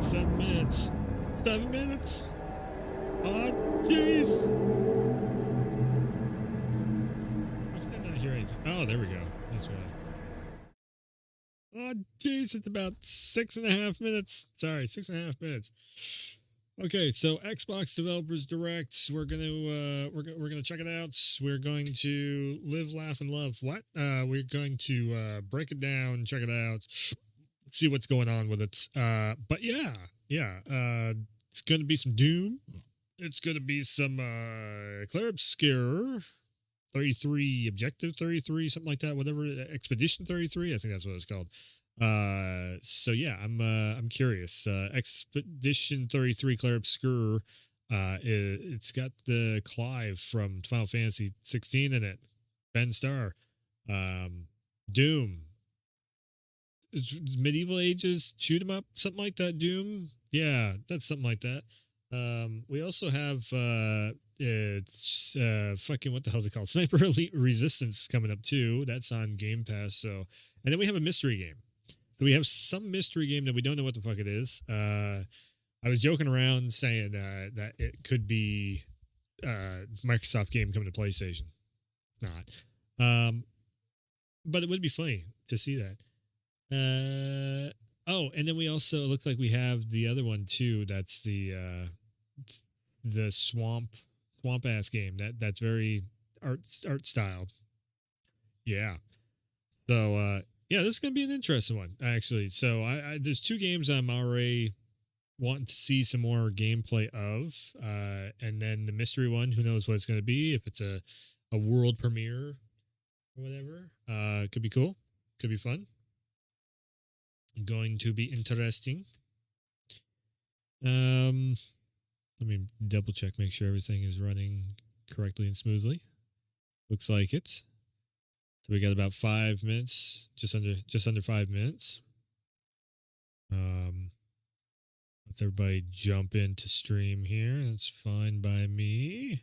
minutes, 7 minutes. 7 minutes? Oh, jeez. Why can I not hear anything? Oh, there we go. That's right. Oh, jeez, it's about 6.5 minutes. Sorry, 6.5 minutes. Okay, so Xbox Developers Direct. We're gonna check it out. We're going to live, laugh, and love. What? We're going to break it down, check it out, see what's going on with it. But yeah. It's gonna be some Doom. It's gonna be some Clair Obscur 33, Objective 33, something like that. Whatever, Expedition 33. I think that's what it's called. So yeah, I'm curious. Expedition 33 Clair Obscur. It's got the Clive from Final Fantasy 16 in it. Ben Starr. Doom. It's medieval ages, shoot 'em up, something like that. Doom. Yeah, that's something like that. We also have it's fucking, what the hell's it called? Sniper Elite Resistance coming up too. That's on Game Pass. So, and then we have a mystery game. So we have some mystery game that we don't know what the fuck it is. I was joking around saying that it could be Microsoft game coming to PlayStation. Not. But it would be funny to see that. Oh, and then we also look like we have the other one too. That's the swamp ass game. That's very art style. Yeah. So yeah, this is gonna be an interesting one actually. So I there's two games I'm already wanting to see some more gameplay of, and then the mystery one. Who knows what it's gonna be? If it's a world premiere or whatever, could be cool. Could be fun. Going to be interesting. Let me double check, make sure everything is running correctly and smoothly. Looks like it. So we got about 5 minutes, just under 5 minutes. Let's everybody jump into stream here. That's fine by me.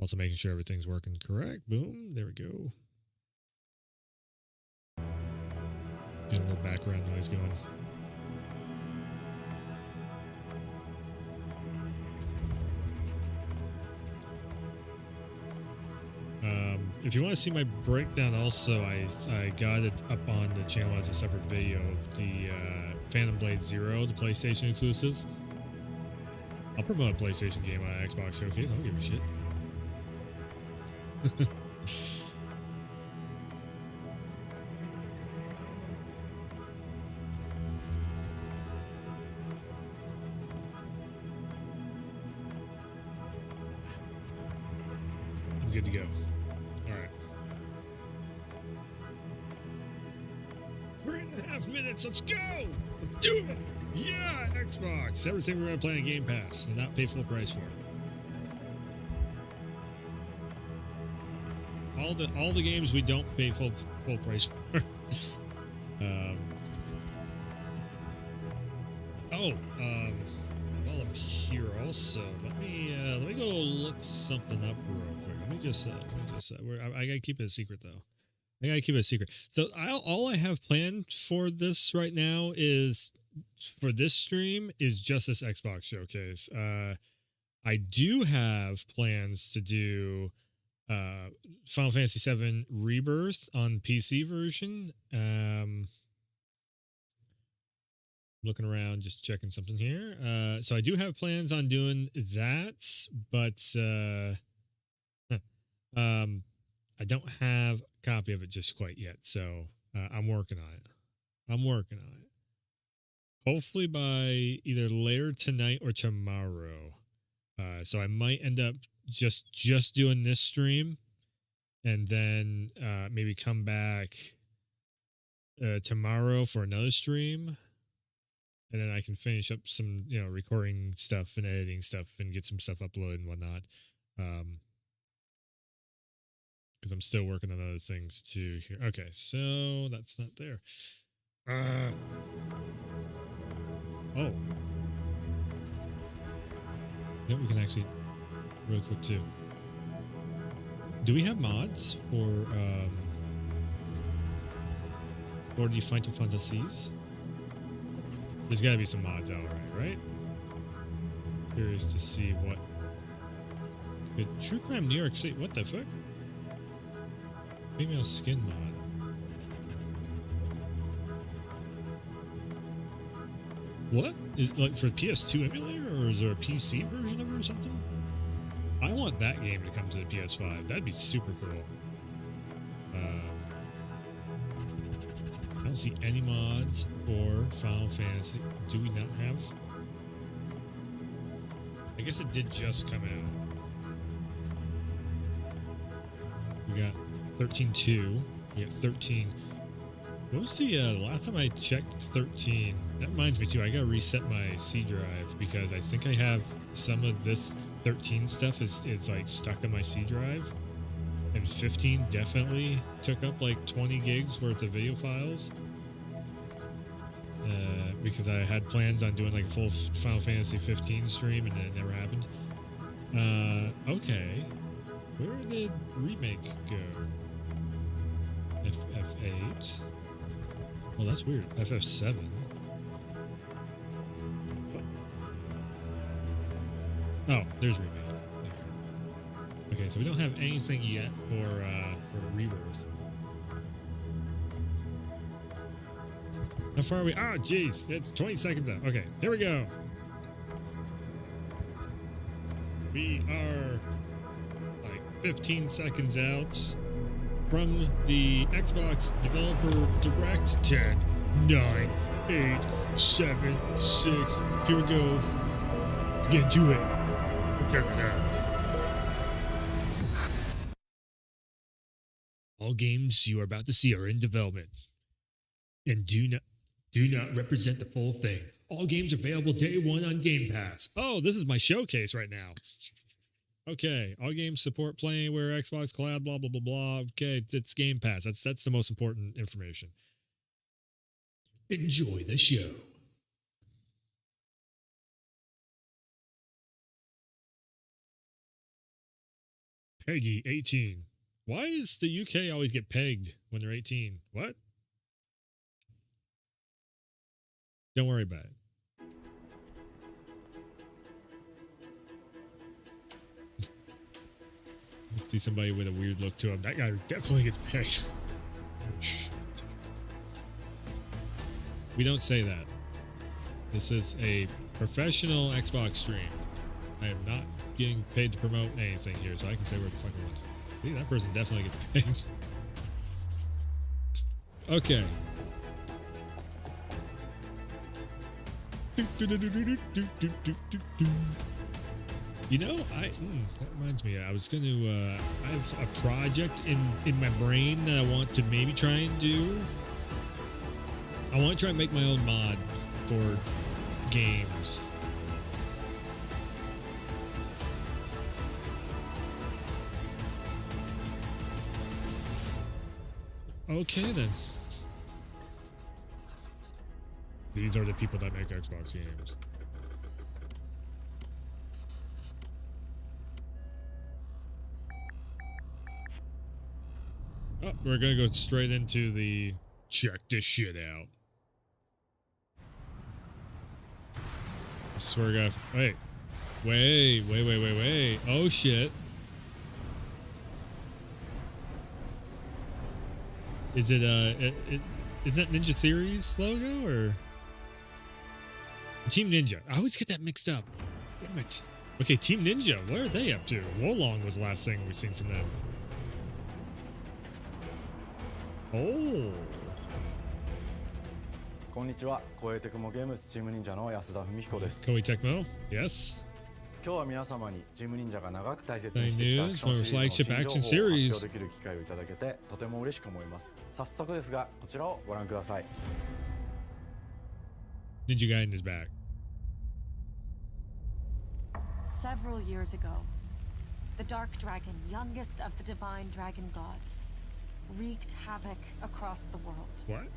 Also making sure everything's working correct. Boom, there we go. Get a little background noise going. If you want to see my breakdown also, I got it up on the channel as a separate video of the Phantom Blade Zero, the PlayStation exclusive. I'll promote a PlayStation game on Xbox Showcase. I don't give a shit. I'm good to go. All right. 3.5 minutes. Let's go. Let's do it. Yeah, Xbox. Everything we're going to play on Game Pass and not pay full price for. All the games we don't pay full price for. While I'm here also, let me go look something up real quick. Let me just I gotta keep it a secret though. I gotta keep it a secret. So all I have planned for this right now is, for this stream, is just this Xbox Showcase. I do have plans to do Final Fantasy VII Rebirth on PC version. Looking around, just checking something here. So I do have plans on doing that, but I don't have a copy of it just quite yet. So I'm working on it. Hopefully by either later tonight or tomorrow. So I might end up just doing this stream, and then maybe come back tomorrow for another stream. And then I can finish up some, recording stuff and editing stuff and get some stuff uploaded and whatnot. Because I'm still working on other things too here. Okay, so that's not there. Oh. Yeah, we can actually, real quick too. Do we have mods for the Final Fantasies? There's got to be some mods out right? Curious to see what. Good. True Crime New York City. What the fuck? Female skin mod. What? Is it like for PS2 emulator, or is there a PC version of it or something? I want that game to come to the PS5. That'd be super cool. I don't see any mods for Final Fantasy. Do we not have? I guess it did just come out. We got 13.2. We got 13. What was the last time I checked 13? That reminds me too, I gotta reset my C drive because I think I have some of this 13 stuff is like stuck on my C drive. And 15 definitely took up like 20 gigs worth of video files. Because I had plans on doing like a full Final Fantasy 15 stream and it never happened. Okay. Where did Remake go? FF8. Well, that's weird. FF7. Oh, there's Remake. Okay, so we don't have anything yet for Rebirth. How far are we? Oh, jeez. It's 20 seconds out. Okay, here we go. We are like 15 seconds out from the Xbox Developer Direct. 10, 9, 8, 7, 6. Here we go. Let's get to it. Check it out. All games you are about to see are in development and do not represent the full thing. All games available day one on Game Pass. Oh, this is my showcase right now. Okay, all games support Play Anywhere, Xbox Cloud, blah blah blah blah. Okay, it's Game Pass. That's the most important information. Enjoy the show. Peggy 18. Why does the UK always get pegged when they're 18? What? Don't worry about it. See somebody with a weird look to him. That guy definitely gets pegged. We don't say that. This is a professional Xbox stream. I am not getting paid to promote anything here, so I can say where the fuck I want. See, that person definitely gets pegged. Okay. You know, that reminds me. I was going to. I have a project in my brain that I want to maybe try and do. I want to try and make my own mod for games. Okay then. These are the people that make Xbox games. Oh, we're gonna go straight into the check this shit out. I swear to God. Wait. Oh shit. Is it is that Ninja Theory's logo or Team Ninja? I always get that mixed up. Damn it. Okay, Team Ninja, what are they up to? Wolong was the last thing we've seen from them. Oh. こんにちは、コエテクモゲームスチーム忍者の安田文彦です。 Koei Tecmo, yes. 今日は皆様にチーム忍者が長く大切にしてきたアクションシリーズの flagship 新情 action 報を発 series. 表できる機会をいただけてとても嬉しく思います。早速ですが、こちらをご覧ください。Ninja Gaiden is back. Several years ago, the Dark Dragon, youngest of the divine dragon gods, wreaked havoc across the world. What?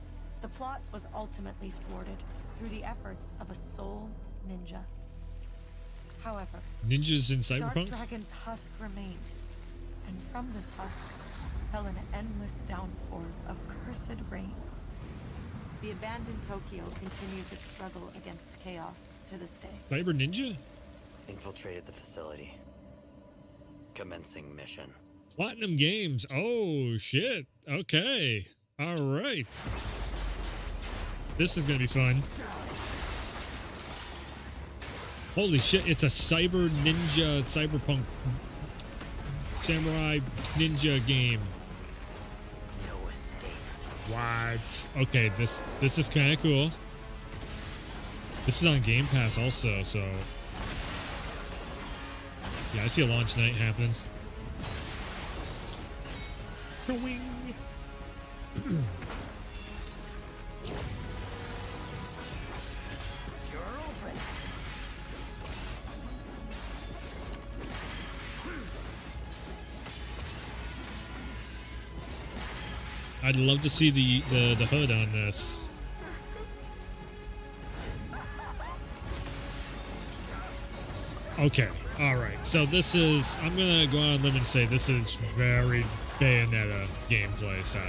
The plot was ultimately thwarted through the efforts of a sole ninja. However, Ninjas in Dark Cyberpunk? Dragon's husk remained, and from this husk fell an endless downpour of cursed rain. The abandoned Tokyo continues its struggle against chaos to this day. Cyber Ninja? Infiltrated the facility. Commencing mission. Platinum Games. Oh, shit. Okay. All right. This is going to be fun. Holy shit. It's a Cyber Ninja, Cyberpunk Samurai Ninja game. No escape. What? Okay, this is kind of cool. This is on Game Pass also, so yeah, I see a launch night happening. Wing. I'd love to see the hood on this. Okay, all right. So this is, I'm gonna go on a limb and say this is very Bayonetta gameplay style.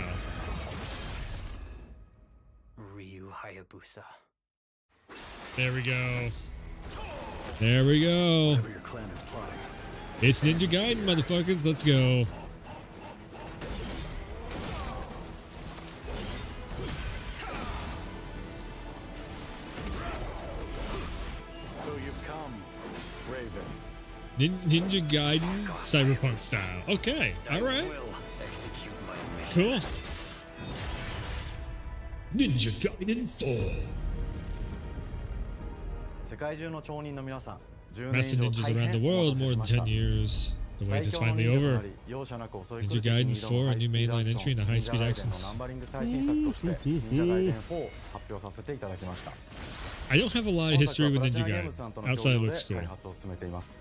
Ryu Hayabusa. There we go. There we go. Whatever your clan is plotting. It's Ninja Gaiden, motherfuckers. Let's go. So you've come, Raven. Ninja Gaiden Cyberpunk style. Okay, all right. Will execute my mission. Cool. Ninja Gaiden 4. 世界中の町人の皆さん、10 Master 年以上 ninjas 大 around the 変お world, 待た more せし than ました 10 years. The 最 wait is 強の finally 忍者と over. なり容赦なく襲い来 Ninja る敵に Gaiden 挑む 4, ハ a イ new スピードア mainline クシ entry ョ in ン the 忍 high 者 speed ガイデンの actions. ナンバリング最新作として忍者ガイデン4発表させていただきました I don't have a lot of 本 history 作 with はプラチ Ninja ナゲーム Gaiden. ズさんとの Outside 共 it 同 looks で cool. 開発を進めています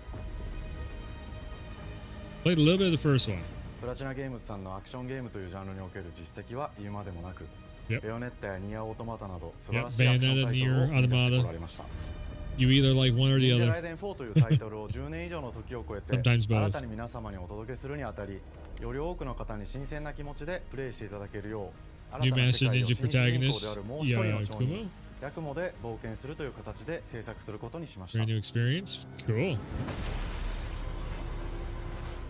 Played a little bit of the first one. プラチナゲームズさんのアクションゲームというジャンルにおける実績は言うまでもなく Yep. ベヨネッタやニアオートマタなど素晴らし Yep, いアクション Bayonetta, タイトルを Nier 生み出して Automata. こられました You either like one or the 忍者 other. ライデン4というタイトルを10年以上の時を超えて Sometimes both. 新たに皆様にお届けするにあたりより多くの方に新鮮な気持ちでプレイしていただけるよう New 新たな世 Master 界を Ninja 新主人公で protagonist あるもう一人の町 Yakumo. 人ヤクモで冒険するという形で制作することにしまし Brand た new experience. Cool.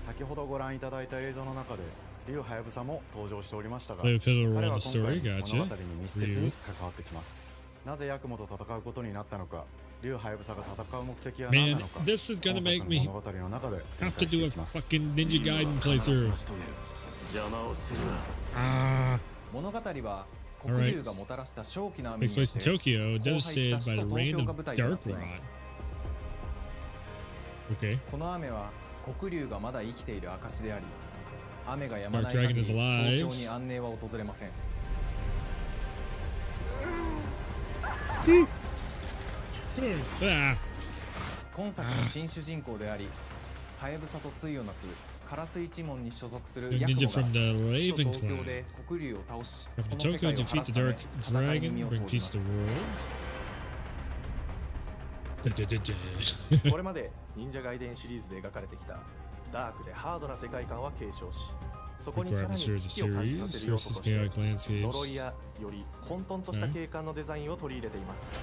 先ほどご覧いただいた映像の中でリュウハヤブサも登場しておりましたが Play a pivotal 彼 role は in the 今回 story. 物 Gotcha. 語に密接に関わってきますなぜヤクモと戦うことになったのかリュウハヤブサが戦う目的は何 Man, なのか this is 本 gonna 作 make の me 物語の中で展 have 開 to して do い a きます fucking Ninja Gaiden playthrough. 邪魔をするAh. な。物語は Alright. 黒龍がもたらした正気な雨 Takes によっ place in て Tokyo, 荒廃 devastated した by 首 the 都 rain 東京 of が舞台とな Dark っていま Rod. す Okay. この雨は黒龍がまだ生きている証であり雨が止まない Dark Dragon 限り is alive. 東京に安寧は訪れません Ah. 今作の新主人公でありハヤブサと対をなすカラス一門に所属する The ヤクモ ninja が from the 首 Raven 都東京 clan. で黒龍を倒し From こ the の世 Tokyo, 界を defeat 晴ら the すため Dark 戦いに Dragon, 身を bring 投じ peace ま to す the world. これまで忍者ガイデンシリーズで描かれてきたダークでハードな世界観は継承しそこにさらに Requirements 危 for the 機を感じさ series せる要素 versus として chaotic landscapes. 呪いやより混沌とした景観のデザインを取り入れています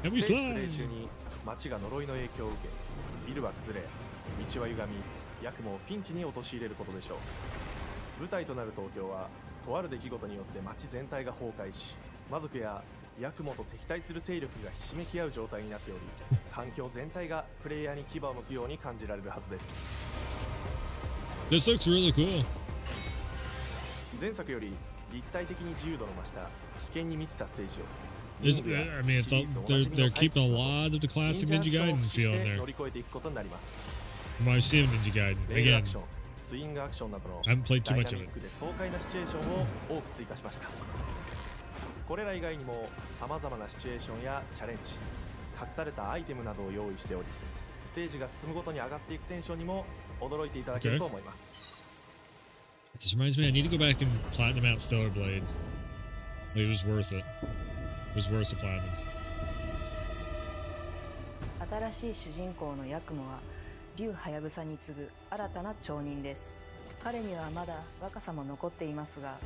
And ス we テージプレイ slide. 中に街が呪いの影響を受けビルは崩れ道は歪みヤクモをピンチに陥れることでしょう舞台となる東京はとある出来事によって街全体が崩壊し魔族やヤクモと敵対する勢力がひしめき合う状態になっており環境全体がプレイヤーに牙を向くように感じられるはずです This looks really cool. 前作より立体的に自由度の増した危険に満ちたステージを It's, I mean, it's all, they're keeping a lot of the classic Ninja Gaiden feel in 乗 there. り越えていくことになります From what I've seen of Ninja Gaiden. レールア Again, クション、スイングアクションなどの I haven't played too ダイ much ナ of ミッ it. クで爽快なシチュエーションを多く追加しましたこれら以外にも様々なシチュエーションやチャレンジ隠されたアイテムなどを用意しておりステージが進むごとに上がっていくテンションにも驚いていただけると思います This reminds me, I need to go back and platinum out Stellar Blade. Like, it was worth it. It was worth the platinum. 新しい主人公のヤクモは竜ハヤブサに次ぐ新たな町人です。彼にはまだ若さも残っていますが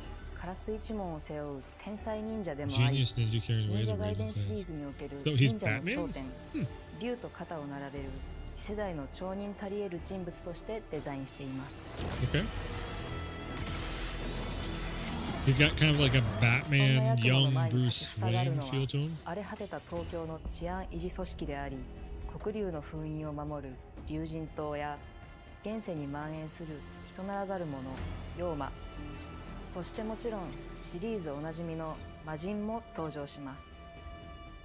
カラス一門を背負う天才忍者でもあり、 Genius ninja carrying 忍 away 者 the 外 Raven 伝シリー class. ズにおける So he's 忍者の Batman? 頂点、竜と肩を並べる次世代の町人たり得る人物としてデザインしています。 Okay. He's got kind of like a Batman, young Bruce Wayne feel to him. 荒れ果てた東京の治安維持組織であり、黒竜の封印を守る竜神島や現世に蔓延する人ならざる者妖魔、そしてもちろんシリーズおなじみの魔人も登場します。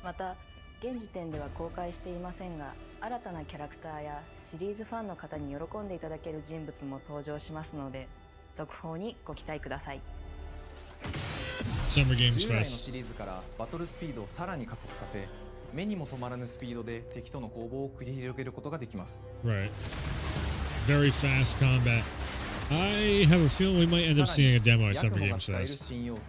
また現時点では公開していませんが、新たなキャラクターやシリーズファンの方に喜んでいただける人物も登場しますので、続報にご期待ください。 Summer Games 従来のシ Fest. リーズからバトルスピードをさらに加速させ、目にも止まらぬスピードで敵との攻防を繰り広げることができます。 Right. Very fast combat. I have a feeling we might end up seeing a demo at ヤク Summer モが Games 使える Fest. 新要素、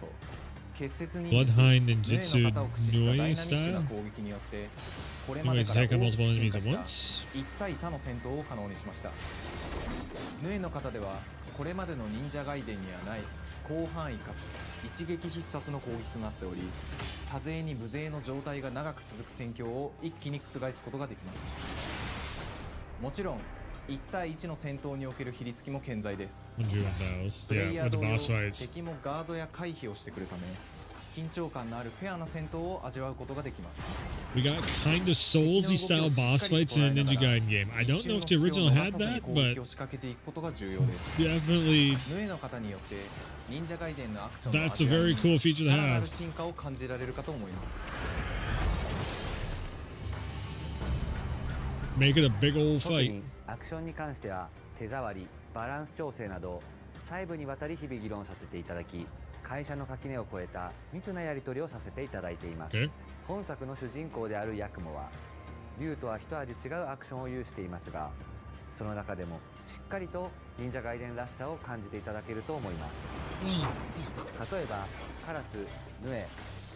結節に Bloodhind ヌエ Ninjutsu の型を駆使したダイナミック Noi な style. 攻撃によってこれまで Anyways, から take out 大き multiple く進 enemies 化 at した once. 一対他の戦闘を可能にしました。ヌエの型ではこれまでの忍者ガイデンにはない広範囲かつ一撃必殺の攻撃となっており、多勢に無勢の状態が長く続く戦況を一気に覆すことができます。もちろん1対1の戦闘における比率も健在です。 100 battles. プレイ Yeah, ヤー with the 同様 boss fights. 敵もガードや回避をしてくるため、緊張感のあるフェアな戦闘を味わうことができます。 We got kind of Soulsy style boss fights in a Ninja Gaiden game. I don't know if the original had that, 攻 but 撃を仕掛けていくことが重要です。 definitely ヌエの方によって忍者ガイデンのアクションの that's a very cool feature to さらな have. る進化を感じられるかと思います。 Make it a big old 特 fight. にアクションに関しては手触り、バランス調整など細部にわたり日々議論させていただき、会社の垣根を越えた密なやり取りをさせていただいています。 Okay. 本作の主人公であるヤクモは竜とは一味違うアクションを有していますが、その中でもしっかりと忍者ガイデンらしさを感じていただけると思います。例えばカラス、ヌエ、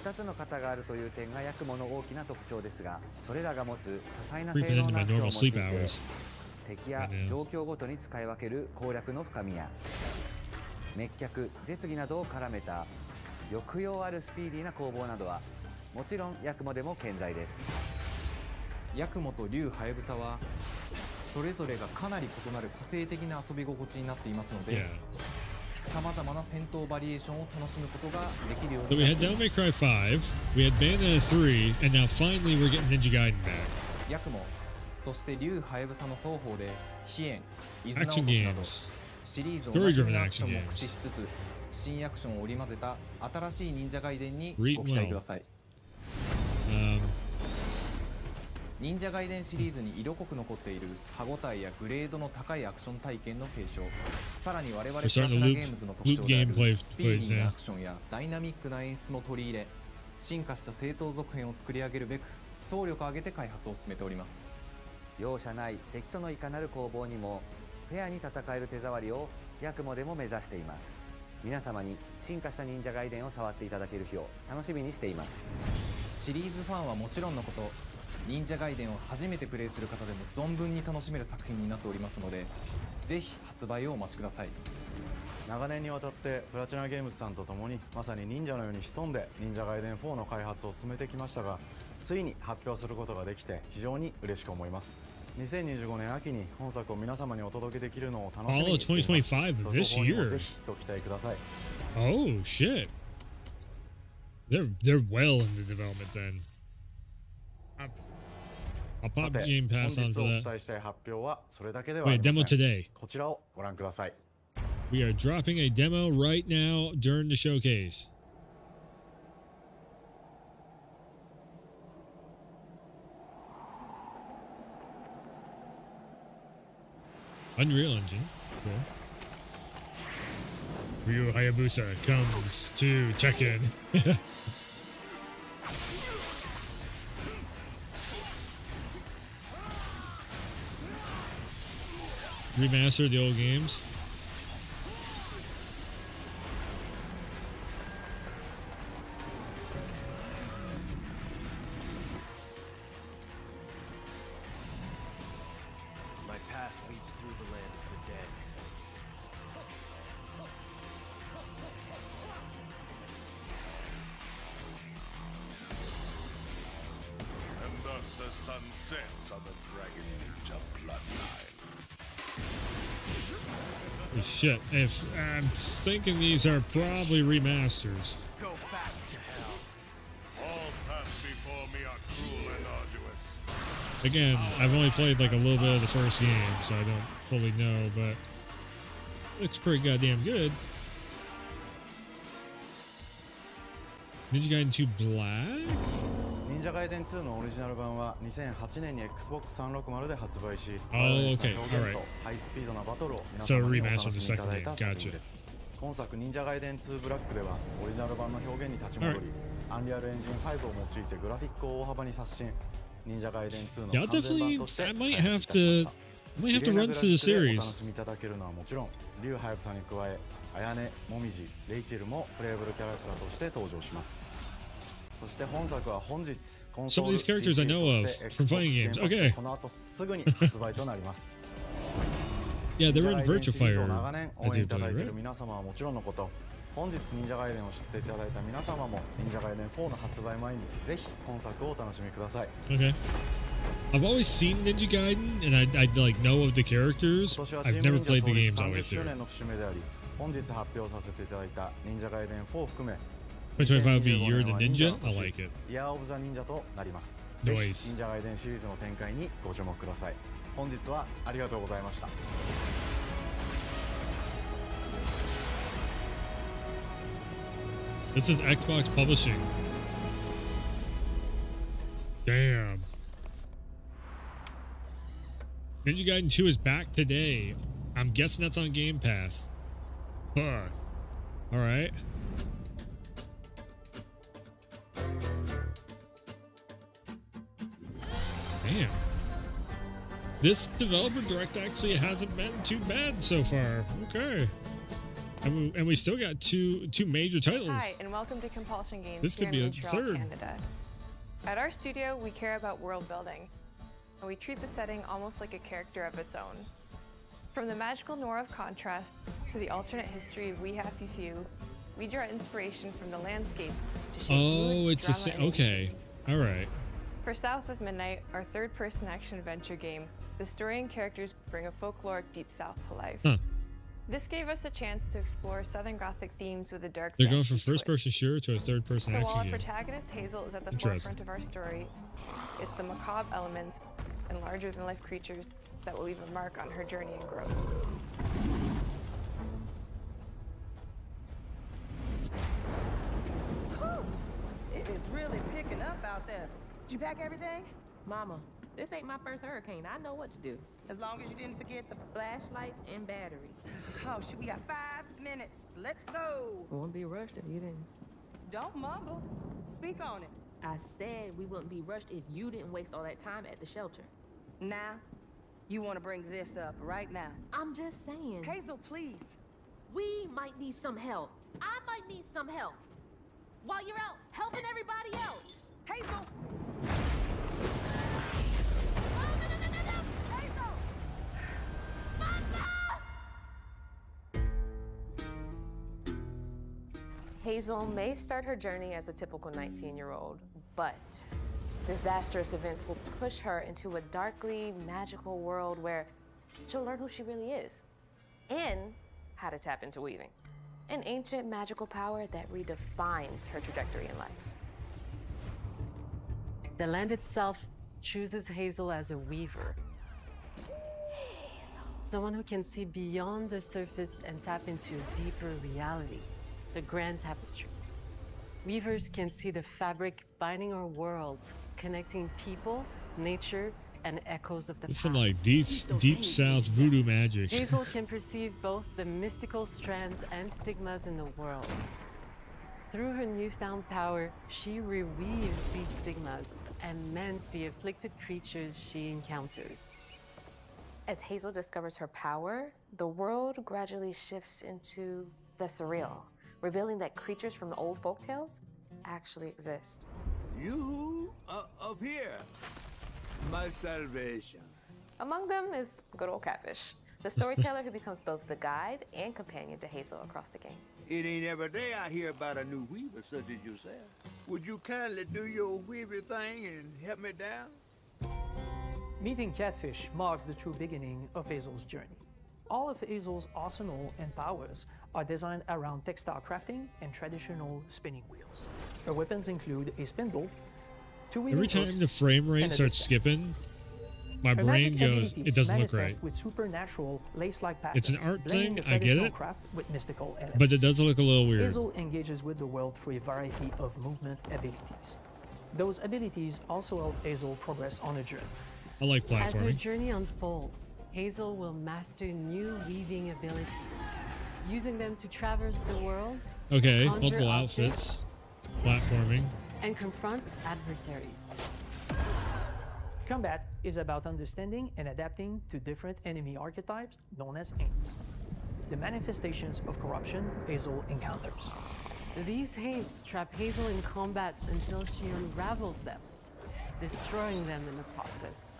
2つの型があるという点がヤクモの大きな特徴ですが、それらが持つ多彩な性 Creeping 能 into な my アクションを normal 用い sleep て hours. 敵や状況ごとに使い分ける攻略の深みや滅却、絶技などを絡めた抑揚あるスピーディーな攻防などはもちろんヤクモでも健在です。ヤクモと竜ハヤブサはそれぞれがかなり異なる個性的な遊び心地になっていますので、 Yeah. さまざまな戦闘バリエーションを楽しむことができるよう So に we なっ had てい Devil ま May す。 Cry 5, we had Bayonetta 3, and now finally we're getting Ninja Gaiden back. ヤクモ、そして竜ハヤブサの双方で飛燕、伊豆 Action 直しなど games. シリーズ Story-driven 同じなアクション action も games. 駆使しつつ新アクションを織り交ぜた新しい忍者ガイデンに Read ご期待ください。 忍者ガイデンシリーズに色濃く残っている歯ごたえやグレードの高いアクション体験の継承、さらに我々プラチナ starting ゲ to ームズの特徴であ loop る gameplay スピーディーな plays アクションやダイナミックな演出も取り入れ、進化した正当続編を作り上げるべく総力を挙げて開発を進めております。容赦ない敵とのいかなる攻防にもフェアに戦える手触りをヤクモでも目指しています。皆様に進化した忍者ガイデンを触っていただける日を楽しみにしています。シリーズファンはもちろんのこと、忍者ガイデンを初めてプレイする方でも存分に楽しめる作品になっておりますので、ぜひ発売をお待ちください。長年にわたってプラチナゲームズさんと共にまさに忍者のように潜んで忍者ガイデン4の開発を進めてきましたが、ついに発表することができて非常に嬉しく思います。2025年秋に本作を皆様にお届けできるのを楽しみにしています。 2025 of this 続報にも year. ぜひご期待ください。 Oh shit. They're well in the development then. I'll さ pop て Game 本 Pass 日 on お for 伝 that. えしたい発表はそれだけではあ Wait, りま demo せん。 today. こちらをご覧ください。 We are dropping a demo right now during the showcase. Unreal Engine. Cool. Ryu Hayabusa comes to Tekken. Remaster the old games. My path leads through the land of the dead. sense on the Dragon Ninja bloodline. Oh, shit. If I'm thinking these are probably remasters. Go back to hell. All paths before me are cruel and arduous. Again, I've only played like a little bit of the first game, so I don't fully know, but looks pretty goddamn good. Ninja Gaiden 2 Black? 忍者ガイデン2のオリジナル版は2008年に Xbox360 で発売し、 Oh, okay. 表現と Alright. ハイスピードなバトルを皆 So 様にお remastered 楽 the しみい second ただい game. た作 Gotcha. 品です。今作忍者ガイデン2ブラックではオリジナル版の表現に立ち戻り、アンリアルエンジン5を用いてグラフィックを大幅に刷新。忍者ガイデン2の Yeah, 完全版 definitely. として I 開 might 発 have いたしま to. した。 I might have to run through the お楽 series. しみいただけるのはもちろん、リュウハヤブサに加え、アヤネ、モミジ、レイチェルもプレイブルキャラクターとして登場します。そして本作は本日、コンソー Some of ル、these characters I know of そして from fighting Xbox games. Game Pass で Okay. この後すぐに発売となります。 Yeah, they were in 忍者ガイデン Virtua シリーズを Fighter 長年 as 応援 you いただ played, いている right? 皆様はもちろんのこと、本日忍者ガイデンを知っていただいた皆様も忍者ガイデン4の発売前にぜひ本作をお楽しみください。 Okay. I've always seen Ninja Gaiden, and I like know of the characters. 今年は I've チーム never 忍者 played the 創 games all the 立 way 30周 through. 年の節目であり、本日発表させていただいた忍者ガイデン4を含め、 2025 will be Year of the 2025 Ninja. 年は I 忍者の like it. イヤーオブザ忍者となります。 Nice. ぜひ忍者ガイデンシリーズの展開にご注目ください。本日はありがとうございました。 This is Xbox Publishing. Damn. Ninja Gaiden 2 is back today. I'm guessing that's on Game Pass. Huh. Alright. Damn. This developer direct actually hasn't been too bad so far. Okay. And we still got two major titles. Hi, and welcome to Compulsion Games This here could be in a Montreal, third. Canada. At our studio, we care about world building, and we treat the setting almost like a character of its own. From the magical noir of contrast to the alternate history of We Happy Few, we draw inspiration from the landscape to shape Oh, mood, it's the drama, same. and Okay. All right. For South of Midnight, our third-person action-adventure game, the story and characters bring a folkloric Deep South to life. Huh. This gave us a chance to explore Southern Gothic themes with a dark They're going fantasy from first-person twist. shooter to a third-person So while action our game. protagonist Hazel is at the Interesting. forefront of our story, it's the macabre elements and larger-than-life creatures that will leave a mark on her journey and growth. It is really picking up out there. Did you pack everything? Mama, this ain't my first hurricane. I know what to do. As long as you didn't forget the Flashlights and batteries. Oh, shoot, we got 5 minutes. Let's go. Won't be rushed if you didn't. Don't mumble. Speak on it. I said we wouldn't be rushed if you didn't waste all that time at the shelter. Now, you want to bring this up right now. I'm just saying. Hazel, please. We might need some help. I might need some help. While you're out helping everybody else. Hazel! Hazel may start her journey as a typical 19-year-old, but disastrous events will push her into a darkly magical world where she'll learn who she really is and how to tap into weaving, an ancient magical power that redefines her trajectory in life. The land itself chooses Hazel as a weaver. Someone who can see beyond the surface and tap into a deeper reality, the grand tapestry. Weavers can see the fabric binding our worlds, connecting people, nature, and echoes of the It's past. some like deep south voodoo magic. Hazel can perceive both the mystical strands and stigmas in the world. Through her newfound power, she reweaves these stigmas and mends the afflicted creatures she encounters. As Hazel discovers her power, the world gradually shifts into the surreal, revealing that creatures from the old folktales actually exist. You up here, my salvation. Among them is good old Catfish, the storyteller who becomes both the guide and companion to Hazel across the game. It ain't every day I hear about a new weaver such as yourself. Would you kindly do your weaver thing and help me down? Meeting Catfish marks the true beginning of Hazel's journey. All of Hazel's arsenal and powers are designed around textile crafting and traditional spinning wheels. Her weapons include a spindle, 2 weaving Every time hooks, the frame rate and a starts distaff. skipping, my Her brain magic goes, abilities it doesn't look manifest right. with supernatural lace-like patterns, It's an art blending thing, the I get traditional it, craft with mystical elements. but it does look a little weird. Hazel engages with the world through a variety of movement abilities. Those abilities also help Hazel progress on a journey. I like As her platforming. journey unfolds, Hazel will master new weaving abilities, using them to traverse the world, Okay, conjure multiple objects, outfits, platforming. and confront adversaries. Combat is about understanding and adapting to different enemy archetypes known as Aints, the manifestations of corruption Hazel encounters. These haints trap Hazel in combat until she unravels them, destroying them in the process.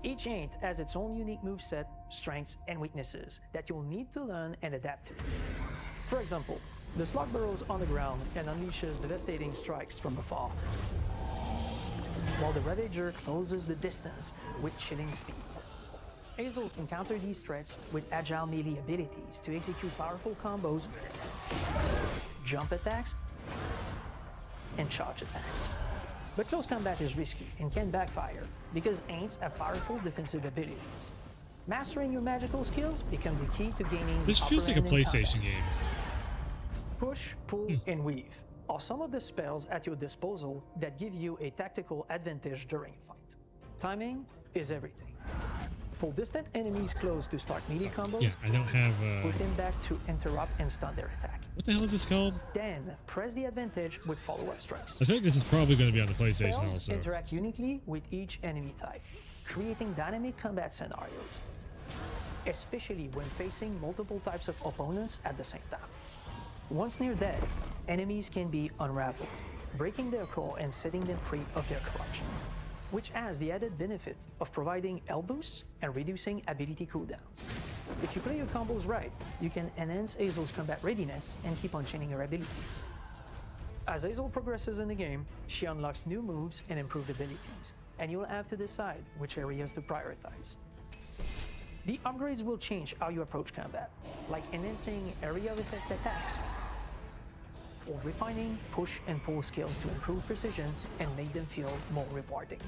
Each Aint has its own unique moveset, strengths, and weaknesses that you'll need to learn and adapt to. For example, the slug burrows on the ground and unleashes devastating strikes from afar, while the Ravager closes the distance with chilling speed. Hazel can counter these threats with agile melee abilities to execute powerful combos, jump attacks, and charge attacks. But close combat is risky and can backfire because Aints have powerful defensive abilities. Mastering your magical skills become the key to gaining This the feels like upper a hand in PlayStation combat. game. Push, pull, and weave are some of the spells at your disposal that give you a tactical advantage during a fight. Timing is everything. Pull distant enemies close to start melee combos. Yeah, I don't have. Push them back to interrupt and stun their attack. What the hell is this called? Then press the advantage with follow-up strikes. I think this is probably going to be on the PlayStation Spells also. interact uniquely with each enemy type, creating dynamic combat scenarios, especially when facing multiple types of opponents at the same time. Once near death, enemies can be unraveled, breaking their core and setting them free of their corruption, which has the added benefit of providing health boosts and reducing ability cooldowns. If you play your combos right, you can enhance Hazel's combat readiness and keep on chaining her abilities. As Hazel progresses in the game, she unlocks new moves and improved abilities, and you'll have to decide which areas to prioritize. The upgrades will change how you approach combat, like enhancing area of effect attacks, or refining push and pull skills to improve precision and make them feel more rewarding.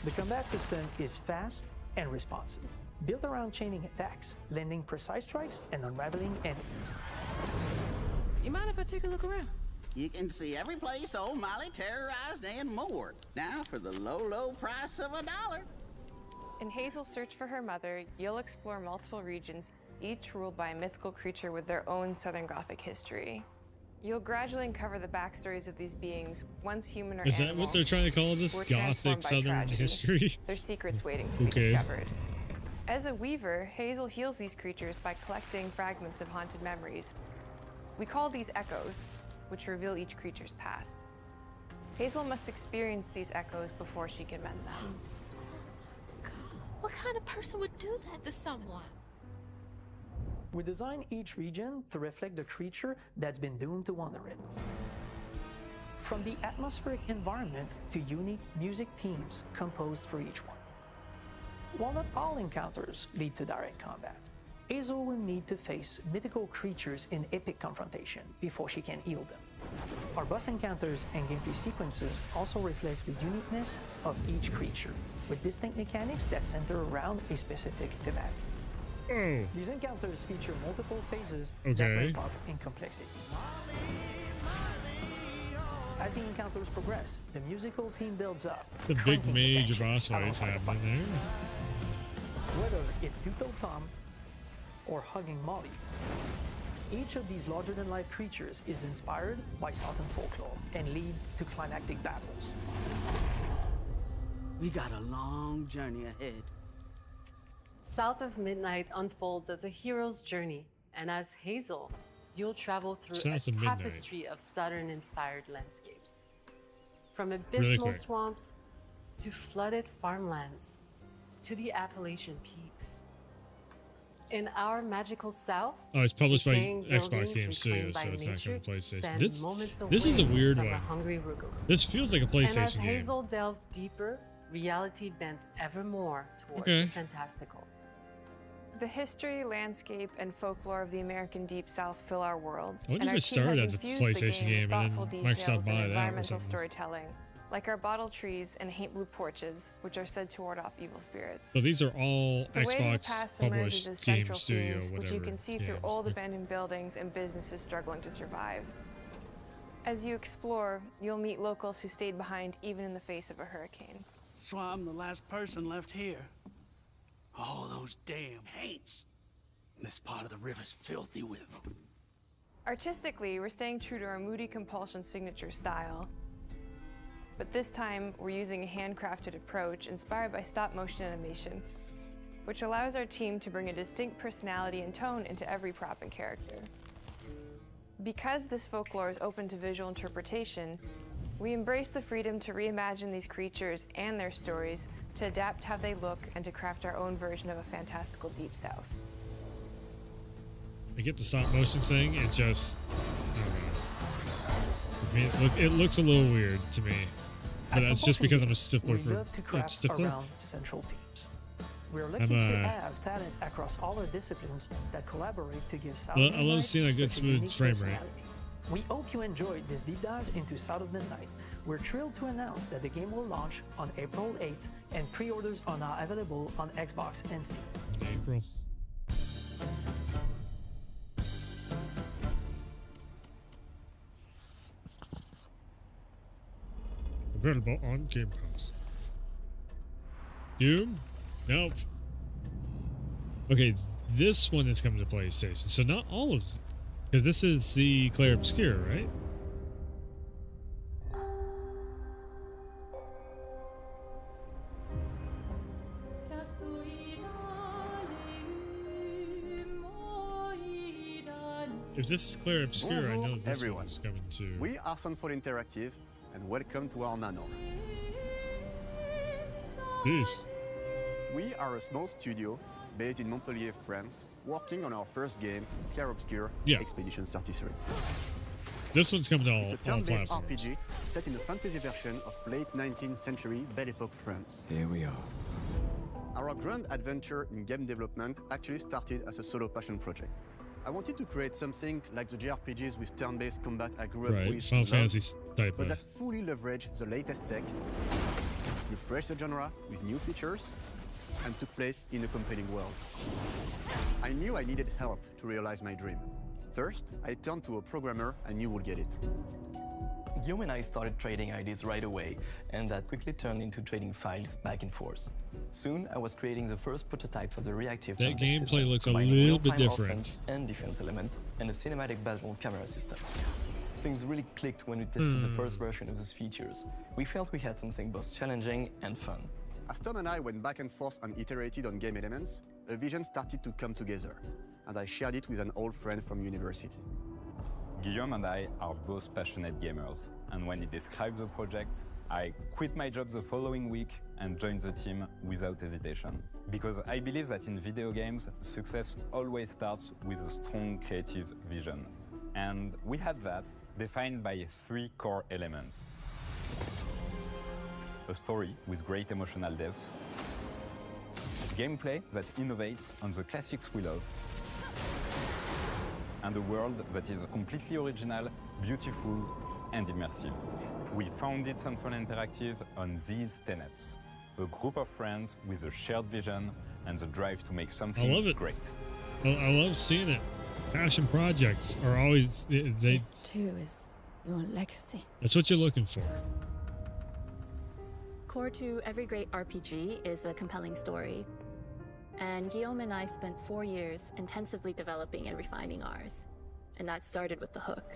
The combat system is fast and responsive, built around chaining attacks, landing precise strikes, and unraveling enemies. You mind if I take a look around? You can see every place old Molly terrorized and more. Now for the low, low price of $1. In Hazel's search for her mother, you'll explore multiple regions, each ruled by a mythical creature with their own Southern Gothic history. You'll gradually uncover the backstories of these beings, once human or Is that animal, what they're trying to call this? who were transformed Gothic by Southern tragedy. history? Their secrets waiting to be Okay. discovered. As a weaver, Hazel heals these creatures by collecting fragments of haunted memories. We call these echoes, which reveal each creature's past. Hazel must experience these echoes before she can mend them. What kind of person would do that to someone? We design each region to reflect the creature that's been doomed to wander it. From the atmospheric environment to unique music themes composed for each one. While not all encounters lead to direct combat, Hazel will need to face mythical creatures in epic confrontation before she can heal them. Our boss encounters and gameplay sequences also reflects the uniqueness of each creature, with distinct mechanics that center around a specific thematic. These encounters feature multiple phases that Okay. ramp up in complexity. As the encounters progress, the musical theme builds up. The big cranking the major tension boss fights alongside the happening there. Whether it's Two-Toed Tom or Hugging Molly, each of these larger-than-life creatures is inspired by Southern folklore and lead to climactic battles. We got a long journey ahead. South of Midnight unfolds as a hero's journey, and as Hazel, you'll travel through a South of Midnight. tapestry of Southern-inspired landscapes. From Really abysmal quick. swamps to flooded farmlands to the Appalachian peaks. In our magical south, Oh, it's published by decaying Xbox buildings Game Studios, reclaimed so by it's not nature coming to PlayStation. stand moments This is a away weird from one. a hungry Rugal. This feels like a And as PlayStation game. Hazel delves deeper, reality bends ever more towards Okay. the fantastical. The history, landscape, and folklore of the American Deep South fill our world. I wonder and if our it team started has as a infused the PlayStation game game with and thoughtful then Microsoft details buy and that or environmental something. storytelling, like our bottle trees and Haint Blue porches, which are said to ward off evil spirits. So these are all The way the Xbox past emerges published as Game central Studio, themes, which you whatever. can see through games. old abandoned buildings and businesses struggling to survive. As you explore, you'll meet locals who stayed behind even in the face of a hurricane. That's why I'm the last person left here. All those damn haints. This part of the river's filthy with them. Artistically, we're staying true to our moody compulsion signature style. But this time, we're using a handcrafted approach inspired by stop-motion animation, which allows our team to bring a distinct personality and tone into every prop and character. Because this folklore is open to visual interpretation, we embrace the freedom to reimagine these creatures and their stories, to adapt how they look, and to craft our own version of a fantastical Deep South. I get the stop motion thing. It just, I don't know. I mean, it looks a little weird to me, but that's just because I'm a stiffler we for love to craft stiffler. around central themes. We're lucky I'm, to have talent across all our disciplines that collaborate to give South Well, of I the love Night seeing a good such smooth unique frame rate. personality. We hope you enjoyed this deep dive into South of the Night. We're thrilled to announce that the game will launch on April 8th, and pre-orders are now available on Xbox and Steam. April. Available on Game Pass. Doom? Nope. Okay, this one is coming to PlayStation, so not all of them. Because this is the Clair Obscur, right? If this is Clair Obscur, I know Bonjour, this everyone. one's coming to. We are Sunfall Interactive, and welcome to our manor. Jeez. We are a small studio based in Montpellier, France, working on our first game, Clair Obscur Yeah. Expedition 33. This one's coming to It's a all turn-based platforms. RPG set in the fantasy version of late 19th century Belle Epoque France. Here we are. Our grand adventure in game development actually started as a solo passion project. I wanted to create something like the JRPGs with turn-based combat I grew up Right, with, Final loved, Fantasy type but of. that fully leveraged the latest tech, refreshed the genre with new features, and took place in a compelling world. I knew I needed help to realize my dream. First, I turned to a programmer I knew would get it. Guillaume and I started trading ideas right away, and that quickly turned into trading files back and forth. Soon, I was creating the first prototypes of the reactive That turn-based gameplay system, looks a combining little bit real-time different. offense and defense element, and a cinematic battle camera system. Things really clicked when we tested the first version of those features. We felt we had something both challenging and fun. As Tom and I went back and forth and iterated on game elements, a vision started to come together, and I shared it with an old friend from university. Guillaume and I are both passionate gamers, and when he described the project, I quit my job the following week and joined the team without hesitation. Because I believe that in video games, success always starts with a strong creative vision. And we had that, defined by 3 core elements. A story with great emotional depth, gameplay that innovates on the classics we love, and a world that is completely original, beautiful, and immersive. We founded Sunfall Interactive on these tenets. A group of friends with a shared vision and the drive to make something I love it. great. I love seeing it. Passion projects are always they. This too is your legacy. That's what you're looking for. Core to every great RPG is a compelling story. And Guillaume and I spent 4 years intensively developing and refining ours. And that started with the hook.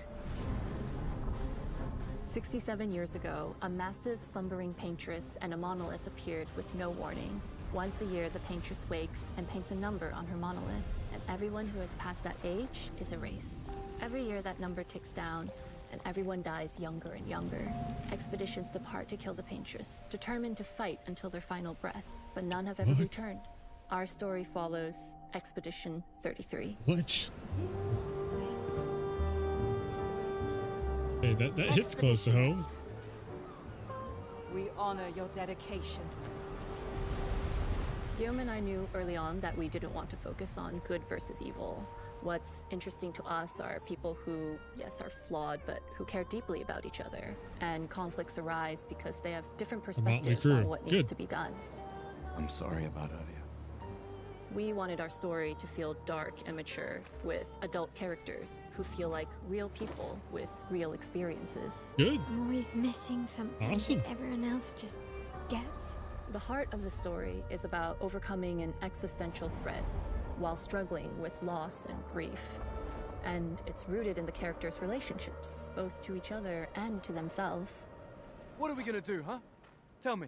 67 years ago, a massive slumbering paintress and a monolith appeared with no warning. Once a year, the paintress wakes and paints a number on her monolith, and everyone who has passed that age is erased. Every year, that number ticks down, and everyone dies younger and younger. Expeditions depart to kill the paintress, determined to fight until their final breath, but none have ever returned. Our story follows Expedition 33. What? Hey, that hits close to home. We honor your dedication. Guillaume and I knew early on that we didn't want to focus on good versus evil. What's interesting to us are people who, yes, are flawed, but who care deeply about each other. And conflicts arise because they have different perspectives on what needs to be done. I'm sorry about Aria. We wanted our story to feel dark and mature, with adult characters who feel like real people with real experiences. Good. I'm always missing something Awesome. everyone else just gets. The heart of the story is about overcoming an existential threat while struggling with loss and grief. And it's rooted in the characters' relationships, both to each other and to themselves. What are we gonna do, huh? Tell me.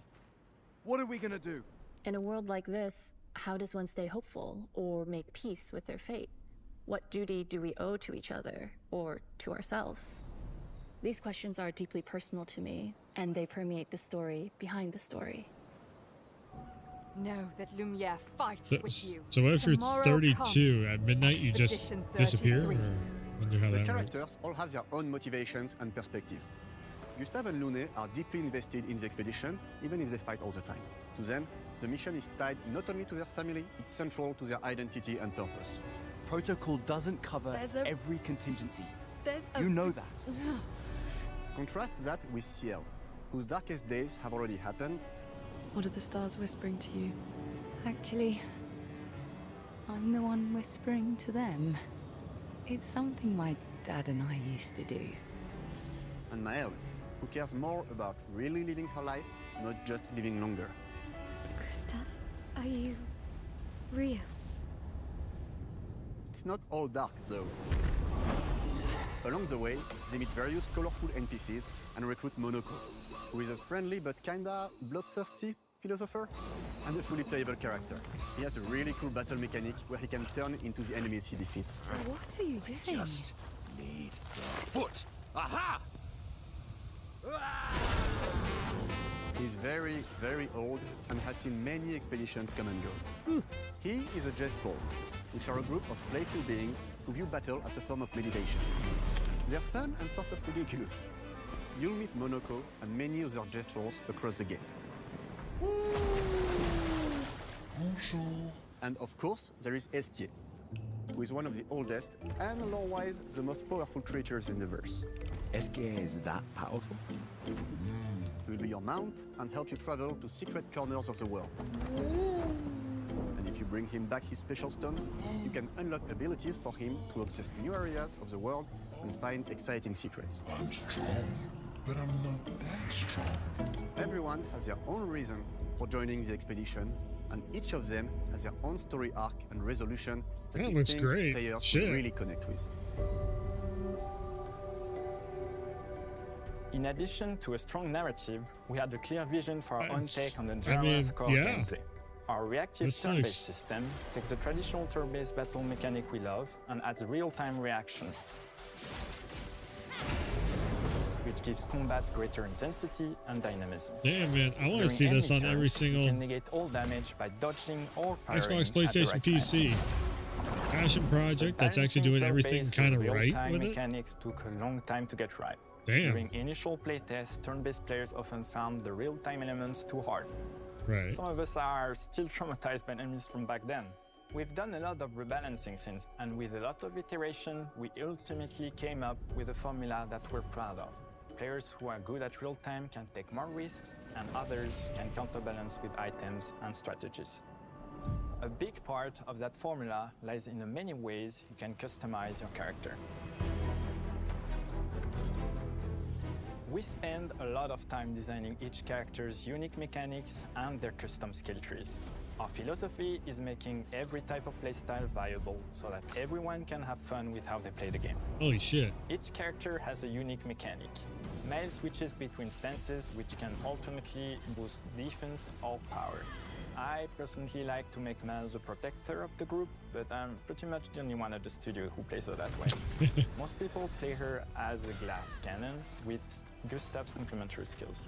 What are we gonna do? In a world like this, how does one stay hopeful or make peace with their fate? What duty do we owe to each other or to ourselves? These questions are deeply personal to me, and they permeate the story behind the story. Know that Lumiere fights with you. So what if you're Tomorrow 32 comes. at midnight, you just Expedition disappear? 33. Or wonder how The that works. characters all have their own motivations and perspectives. Gustave and Lune are deeply invested in the expedition, even if they fight all the time. To them, the mission is tied not only to their family, it's central to their identity and purpose. Protocol doesn't cover every contingency. You know that. Contrast that with Ciel, whose darkest days have already happened. What are the stars whispering to you? Actually, I'm the one whispering to them. It's something my dad and I used to do. And Maëlle, who cares more about really living her life, not just living longer. Gustave, are you real? It's not all dark, though. Along the way, they meet various colorful NPCs and recruit Monoko, who is a friendly but kinda bloodthirsty philosopher and a fully playable character. He has a really cool battle mechanic where he can turn into the enemies he defeats. What are you doing? Just need the foot. Aha! He's very, very old and has seen many expeditions come and go. He is a Jest Troll, which are a group of playful beings who view battle as a form of meditation. They're fun and sort of ridiculous. You'll meet Monoko and many other Jest Trolls across the game. And of course, there is Esquier, who is one of the oldest and lore-wise the most powerful creatures in the verse. Esquier is that powerful? He will be your mount and help you travel to secret corners of the world. And if you bring him back his special stones, you can unlock abilities for him to access new areas of the world and find exciting secrets. I'm strong, but I'm not that strong. Everyone has their own reason for joining the expedition, and each of them has their own story arc and resolution that we looks think great. players Shit. will really connect with. In addition to a strong narrative, we had a clear vision for our own take on the I mean, genre's core yeah. gameplay. Our reactive That's turn-based nice. system takes the traditional turn-based battle mechanic we love and adds real-time reaction, which gives combat greater intensity and dynamism. Damn, man, I want to During see this enemy on every turns, you single can negate all damage by dodging or parrying Xbox, at the PlayStation, right time. PC. Passion project that's actually doing everything kind of right real-time with it. mechanics took a long time to get right. Damn. During initial playtests, turn-based players often found the real-time elements too hard. Right. Some of us are still traumatized by enemies from back then. We've done a lot of rebalancing since, and with a lot of iteration, we ultimately came up with a formula that we're proud of. Players who are good at real-time can take more risks, and others can counterbalance with items and strategies. A big part of that formula lies in the many ways you can customize your character. We spend a lot of time designing each character's unique mechanics and their custom skill trees. Our philosophy is making every type of playstyle viable so that everyone can have fun with how they play the game. Holy shit. Each character has a unique mechanic. Maëlle switches between stances which can ultimately boost defense or power. I personally like to make Maëlle the protector of the group, but I'm pretty much the only one at the studio who plays her that way. Most people play her as a glass cannon with Gustave's complementary skills.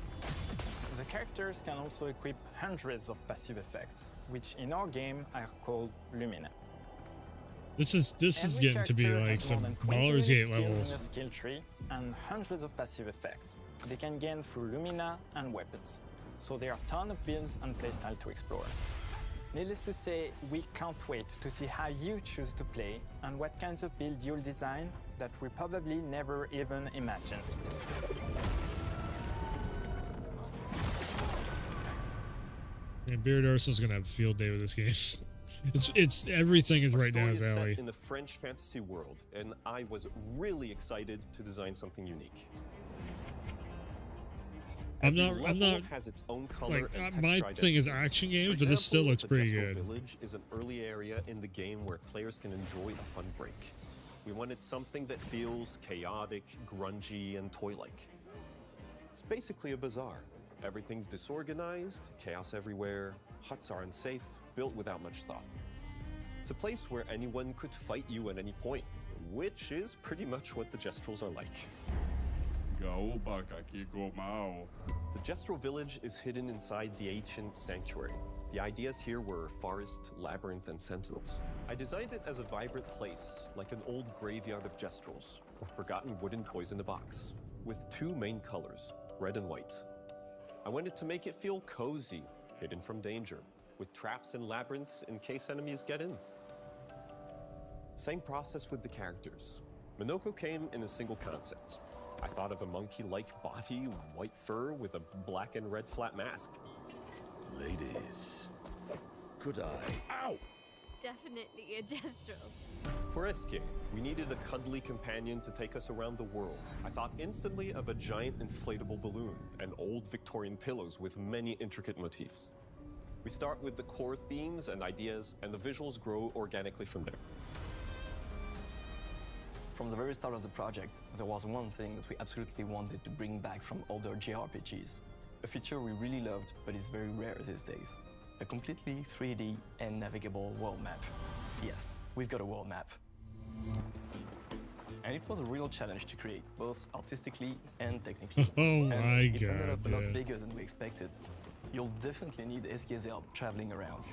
The characters can also equip hundreds of passive effects, which in our game are called Lumina. This is Every getting to be character like has more some than 20 Baldur's unique Gate skills level. in a skill tree and hundreds of passive effects they can gain through Lumina and weapons. So there are a ton of builds and playstyle to explore. Needless to say, we can't wait to see how you choose to play and what kinds of build you'll design that we probably never even imagined. And Beard Arsenal's gonna have a field day with this game. it's everything is Our right down his story is alley. set in the French fantasy world, and I was really excited to design something unique. I'm Every not level has its own color like and my texture thing is identity. action For games, but this still example, looks the pretty Gestural good. Village is an early area in the game where players can enjoy a fun break. We wanted something that feels chaotic, grungy, and toy-like. It's basically a bazaar. Everything's disorganized, chaos everywhere, huts are unsafe, built without much thought. It's a place where anyone could fight you at any point, which is pretty much what the Gestrals are like. The Gestral village is hidden inside the ancient sanctuary. The ideas here were forest, labyrinth, and sentinels. I designed it as a vibrant place, like an old graveyard of Gestrals, or forgotten wooden toys in a box, with two main colors, red and white. I wanted to make it feel cozy, hidden from danger, with traps and labyrinths in case enemies get in. Same process with the characters. Minoko came in a single concept. I thought of a monkey-like body, white fur with a black and red flat mask. Ladies, could I? Ow! Definitely a Gestral. For Eske, we needed a cuddly companion to take us around the world. I thought instantly of a giant inflatable balloon and old Victorian pillows with many intricate motifs. We start with the core themes and ideas, and the visuals grow organically from there. From the very start of the project, there was one thing that we absolutely wanted to bring back from older JRPGs. A feature we really loved, but is very rare these days. A completely 3D and navigable world map. Yes, we've got a world map. And it was a real challenge to create, both artistically and technically. Oh and my it ended up a lot God. bigger than we expected. You'll definitely need Eske's help traveling around.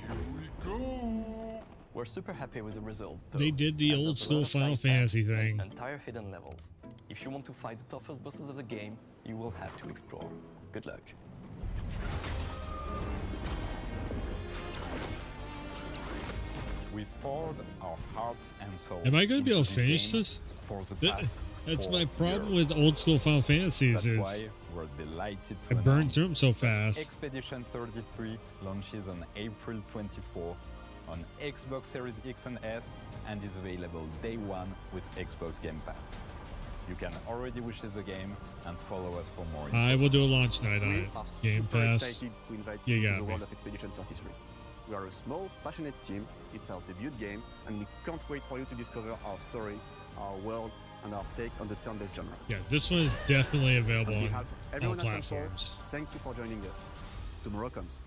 We're super happy with the result, though, They did the as old there's a school lot of Final side paths Fantasy and thing. entire hidden levels. If you want to fight the toughest bosses of the game, you will have to explore. Good luck. We've poured our hearts and souls. Am I going to be able to into finish game this? For the Th- past That's 4 my problem years. with old school Final Fantasies. That's Is why we're delighted I to burned announce through them so that fast. Expedition 33 launches on April 24th on Xbox Series X and S and is available day one with Xbox Game Pass. You can already wishlist the game and follow us for more info. I will do a launch night on We it. are Game super Pass. excited to invite You you to got the me. world of Expedition 33. We are a small, passionate team. It's our debut game, and we can't wait for you to discover our story, our world, and our take on the turn-based genre. Yeah, this one is definitely available On on behalf of all everyone at Console, platforms. thank you for joining us. Tomorrow comes.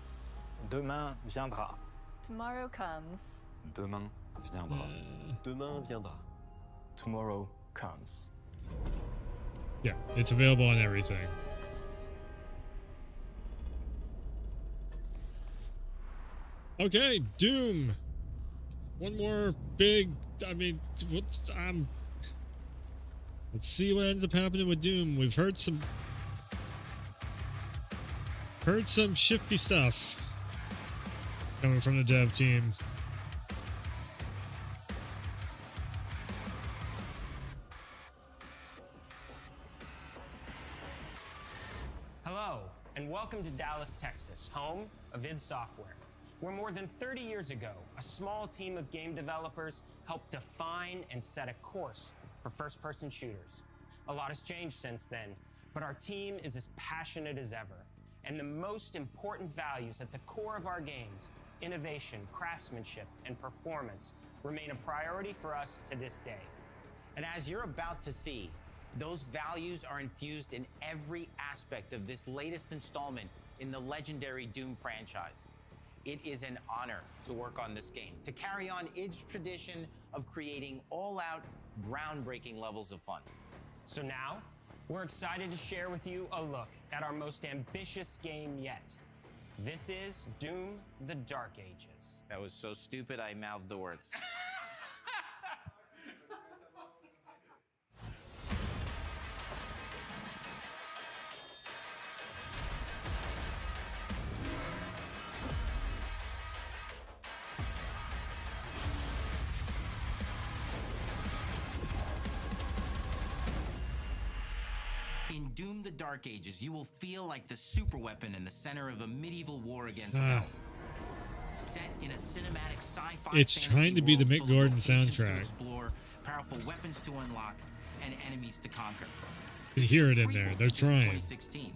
Demain viendra. Tomorrow comes. Demain viendra. Demain viendra. Tomorrow comes. Yeah, it's available on everything. Okay, Doom. One more big. I mean, what's let's see what ends up happening with Doom. We've heard some shifty stuff coming from the dev team. Hello, and welcome to Dallas, Texas, home of id Software, where more than 30 years ago, a small team of game developers helped define and set a course for first-person shooters. A lot has changed since then, but our team is as passionate as ever, and the most important values at the core of our games, innovation, craftsmanship, and performance, remain a priority for us to this day. And as you're about to see, those values are infused in every aspect of this latest installment in the legendary Doom franchise. It is an honor to work on this game, to carry on id's tradition of creating all-out, groundbreaking levels of fun. So now, we're excited to share with you a look at our most ambitious game yet. This is Doom: The Dark Ages. That was so stupid I mouthed the words. In Doom the Dark Ages, you will feel like the super weapon in the center of a medieval war against hell. Set in a cinematic sci-fi It's trying to be the Mick Gordon to soundtrack. explore, powerful weapons to unlock, and enemies to conquer. You can hear it in there. They're trying. 2016,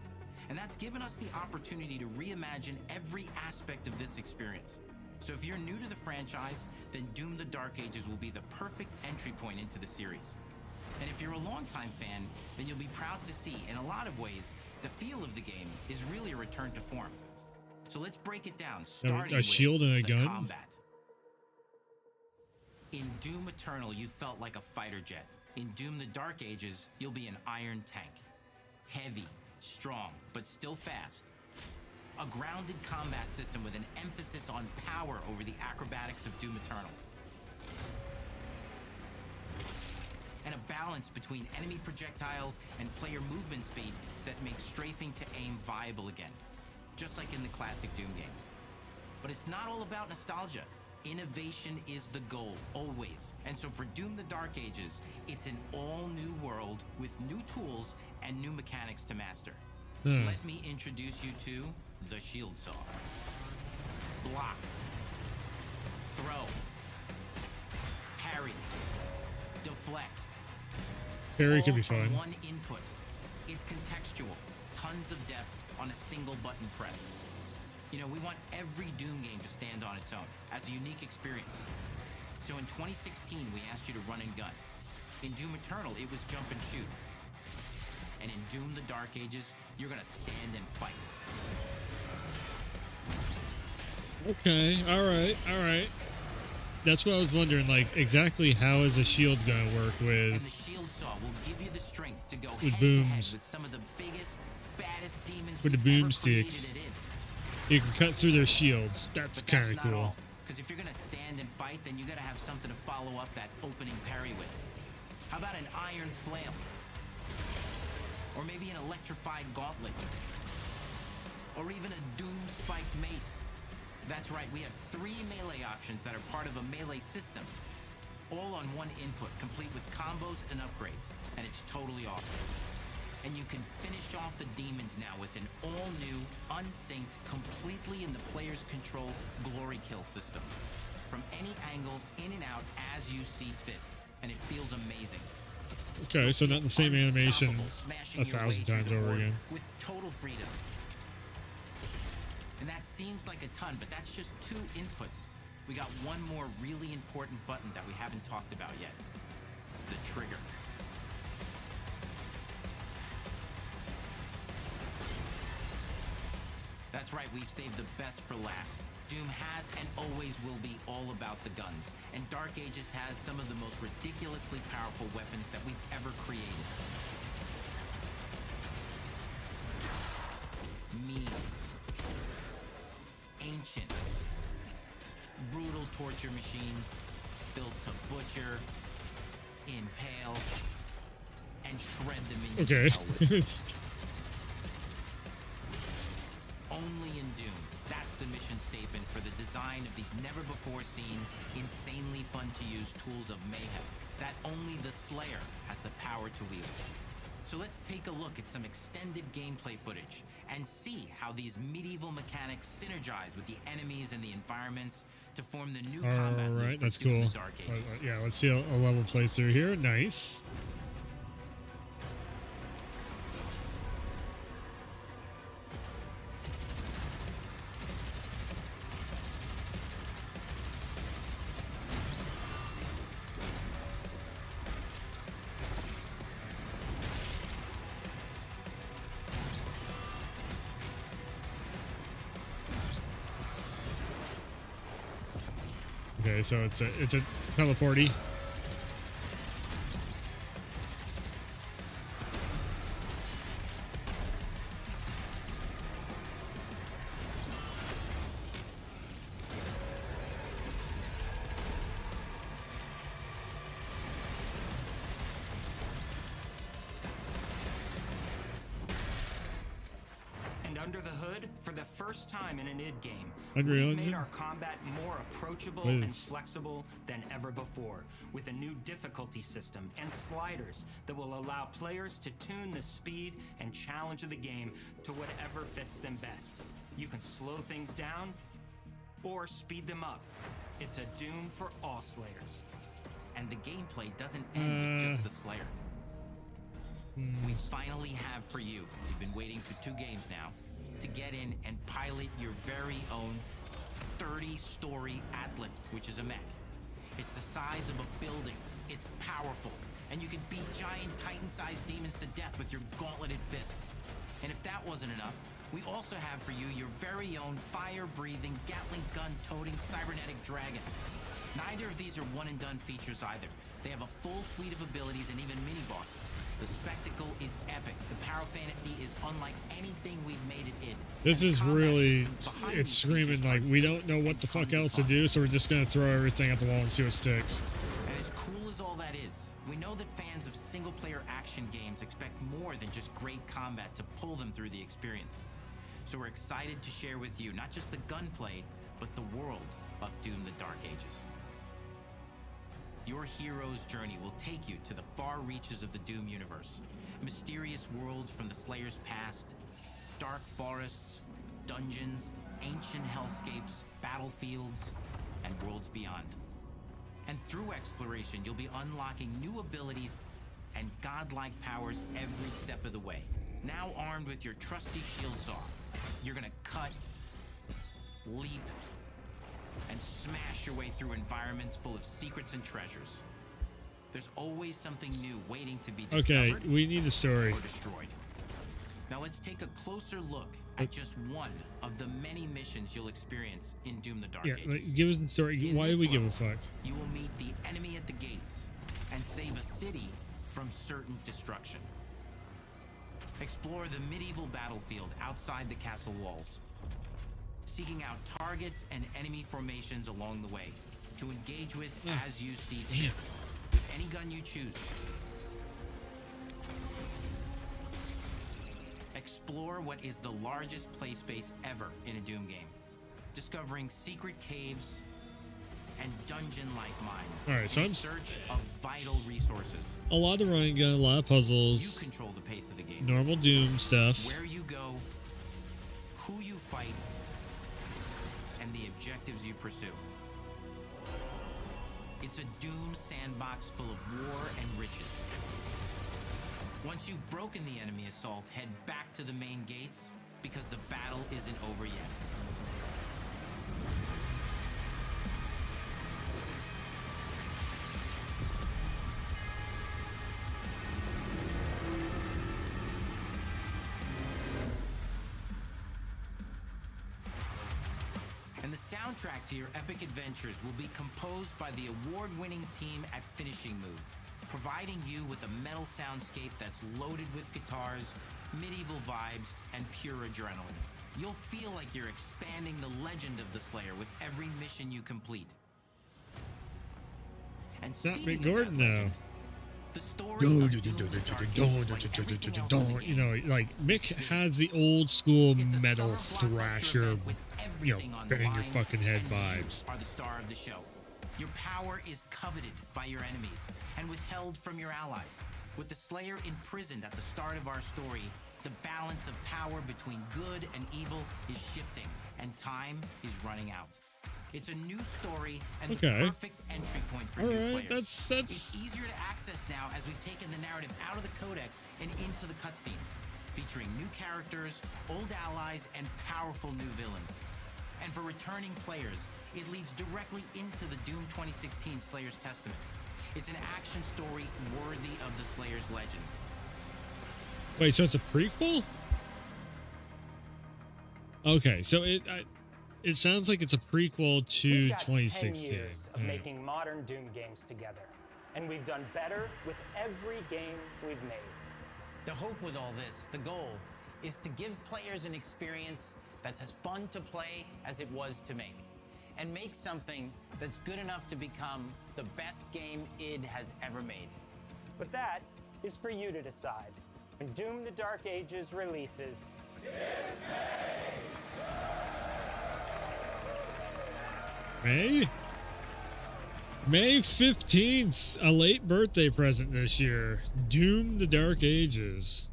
and that's given us the opportunity to reimagine every aspect of this experience. So if you're new to the franchise, then Doom the Dark Ages will be the perfect entry point into the series. And if you're a longtime fan, then you'll be proud to see, in a lot of ways, the feel of the game is really a return to form. So let's break it down, starting A shield with and a the gun? combat. In Doom Eternal, you felt like a fighter jet. In Doom the Dark Ages, you'll be an iron tank. Heavy, strong, but still fast. A grounded combat system with an emphasis on power over the acrobatics of Doom Eternal. And a balance between enemy projectiles and player movement speed that makes strafing to aim viable again, just like in the classic Doom games. But it's not all about nostalgia. Innovation is the goal, always. And so for Doom the Dark Ages, it's an all-new world with new tools and new mechanics to master. Let me introduce you to the Shield Saw. Block. Throw. Parry. Deflect. Parry could be All from fun. one input. It's contextual. Tons of depth on a single button press. You know, we want every Doom game to stand on its own as a unique experience. So in 2016, we asked you to run and gun. In Doom Eternal, it was jump and shoot. And in Doom the Dark Ages, you're gonna stand and fight. Okay, all right. That's what I was wondering, like, exactly how is a shield gonna work And the with Shield Saw will give you the strength to go With head to head booms. with some of the biggest, baddest demons with the we've ever boomsticks. created it in. You can cut through their shields. That's But that's kind of not cool. all. Because if you're gonna stand and fight, then you gotta have something to follow up that opening parry with. How about an iron flail? Or maybe an electrified gauntlet? Or even a doom spiked mace? That's right, we have 3 melee options that are part of a melee system. All on one input, complete with combos and upgrades. And it's totally awesome. And you can finish off the demons now with an all-new, unsynced, completely in the player's control glory kill system. From any angle, in and out, as you see fit. And it feels amazing. Okay, so not the same animation Smashing a your way thousand through times the over board again. with total freedom. And that seems like a ton, but that's just 2 inputs. We got one more really important button that we haven't talked about yet. The trigger. That's right, we've saved the best for last. Doom has and always will be all about the guns, and Dark Ages has some of the most ridiculously powerful weapons that we've ever created. Mean. Ancient. Brutal torture machines, built to butcher, impale, and shred the minions. Okay. to hell with. Only in Doom. That's the mission statement for the design of these never-before-seen, insanely fun-to-use tools of mayhem that only the Slayer has the power to wield. So let's take a look at some extended gameplay footage and see how these medieval mechanics synergize with the enemies and the environments to form the new combat All loop right, for that's Doom cool. the Dark Ages. Yeah, let's see a level playthrough here. Nice. Okay, so it's a teleporty. under the hood, for the first time in an id game, Unreal we've made Engine? our combat more approachable What and is- flexible than ever before, with a new difficulty system and sliders that will allow players to tune the speed and challenge of the game to whatever fits them best. You can slow things down or speed them up. It's a Doom for all Slayers. And the gameplay doesn't end with just the Slayer. We finally have for you, you've been waiting for 2 games now, to get in and pilot your very own 30-story Atlant, which is a mech. It's the size of a building, it's powerful, and you can beat giant Titan-sized demons to death with your gauntleted fists. And if that wasn't enough, we also have for you your very own fire-breathing, Gatling gun-toting cybernetic dragon. Neither of these are one-and-done features either. They have a full suite of abilities and even mini-bosses. The spectacle is epic. The Power Fantasy is unlike anything we've made it in. This is really, it's screaming like we don't know what the fuck else to do, so we're just gonna throw everything at the wall and see what sticks. And as cool as all that is, we know that fans of single-player action games expect more than just great combat to pull them through the experience. So we're excited to share with you not just the gunplay, but the world of Doom: The Dark Ages. Your hero's journey will take you to the far reaches of the Doom universe. Mysterious worlds from the Slayer's past, dark forests, dungeons, ancient hellscapes, battlefields, and worlds beyond. And through exploration, you'll be unlocking new abilities and godlike powers every step of the way. Now armed with your trusty shield saw, you're gonna cut, leap, and smash your way through environments full of secrets and treasures. There's always something new waiting to be discovered. Okay, we need a story. Or destroyed. Now let's take a closer look at just one of the many missions you'll experience in Doom: The Dark Yeah, Ages. like, give us the story. Why do we give a fuck? You will meet the enemy at the gates and save a city from certain destruction. Explore the medieval battlefield outside the castle walls, seeking out targets and enemy formations along the way to engage with as you see fit, with any gun you choose. Explore what is the largest play space ever in a Doom game, discovering secret caves and dungeon-like mines. All right, so in I'm search of vital resources. a lot of running gun, a lot of You puzzles, control the pace of the game. normal Doom stuff. Where you go, who you fight, and the objectives you pursue. It's a Doom sandbox full of war and riches. Once you've broken the enemy assault, head back to the main gates, because the battle isn't over yet. And the soundtrack to your epic adventures will be composed by the award-winning team at Finishing Move, providing you with a metal soundscape that's loaded with guitars, medieval vibes, and pure adrenaline. You'll feel like you're expanding the legend of the Slayer with every mission you complete. And It's not speaking Mick of Gordon that though. legend, the story of Doom: The Dark Ages, like everything else in the game, You know, like Mick has the old school metal thrasher, you know, bang your fucking head vibes. are the star of the show. Your power is coveted by your enemies and withheld from your allies. With the Slayer imprisoned at the start of our story, the balance of power between good and evil is shifting, and time is running out. It's a new story and the perfect entry point for new players. It's easier to access now as we've taken the narrative out of the codex and into the cutscenes, featuring new characters, old allies, and powerful new villains. And for returning players, it leads directly into the Doom 2016 Slayer's Testaments. It's an action story worthy of the Slayer's legend. Wait, so it's a prequel? Okay, so it sounds like it's a prequel to We've got 2016. 10 years of making modern Doom games together, and we've done better with every game we've made. The hope with all this, the goal, is to give players an experience that's as fun to play as it was to make, and make something that's good enough to become the best game id has ever made. But that is for you to decide. When Doom: The Dark Ages releases, May 15th, a late birthday present this year. Doom: The Dark Ages.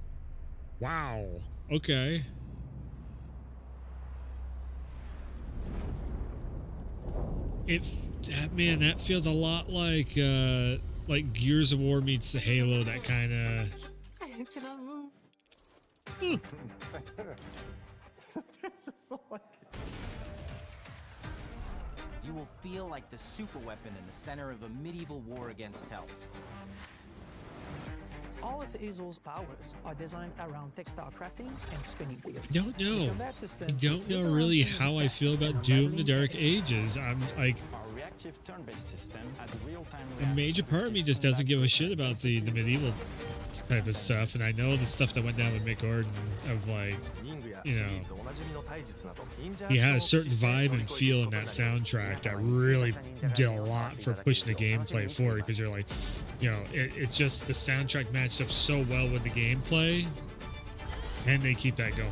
Wow. Okay. Man, that feels a lot like Gears of War meets Halo, that kind of. I cannot move. You will feel like the super weapon in the center of a medieval war against hell. All of Azel's powers are designed around textile crafting and spinning wheels. I don't know. The combat system I don't is know built really around how I human feel about effects, Doom: The leveling Dark Ages. I'm like, Our reactive turn-based system has real-time a major part of me just doesn't give a shit about the medieval type of stuff, and I know the stuff that went down with Mick Gordon of like, you know, he had a certain vibe and feel in that soundtrack that really did a lot for pushing the gameplay forward, because you're like, you know, it's just the soundtrack matched up so well with the gameplay, and they keep that going.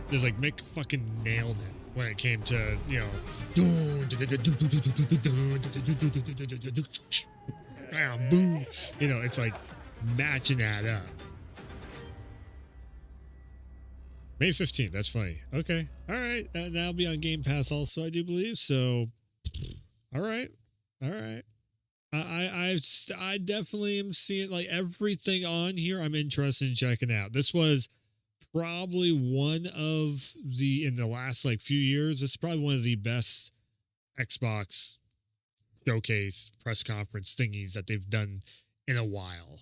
There's like Mick fucking nailed it when it came to, you know, boom, you know, it's like matching that up. May 15th, that's funny. Okay, all right, that'll be on Game Pass also, I do believe. So, all right. I definitely am seeing like everything on here. I'm interested in checking out. This was probably one of in the last like few years. This is probably one of the best Xbox showcase press conference thingies that they've done in a while.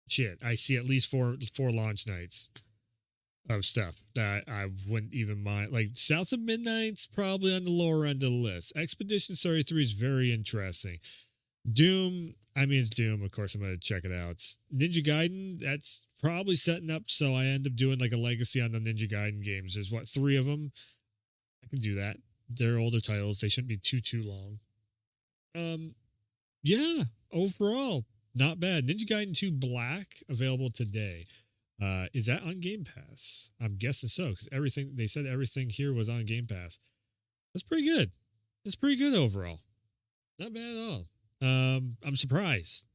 Shit, I see at least four launch nights of stuff that I wouldn't even mind. Like South of Midnight's probably on the lower end of the list. Expedition 33 is very interesting. Doom, I mean, it's Doom. Of course, I'm going to check it out. Ninja Gaiden, that's probably setting up so I end up doing like a legacy on the Ninja Gaiden games. There's what, 3 of them? I can do that. They're older titles. They shouldn't be too long. Yeah, overall, not bad. Ninja Gaiden 2 Black, available today. Is that on Game Pass? I'm guessing so, because they said everything here was on Game Pass. That's pretty good. It's pretty good overall. Not bad at all. I'm surprised.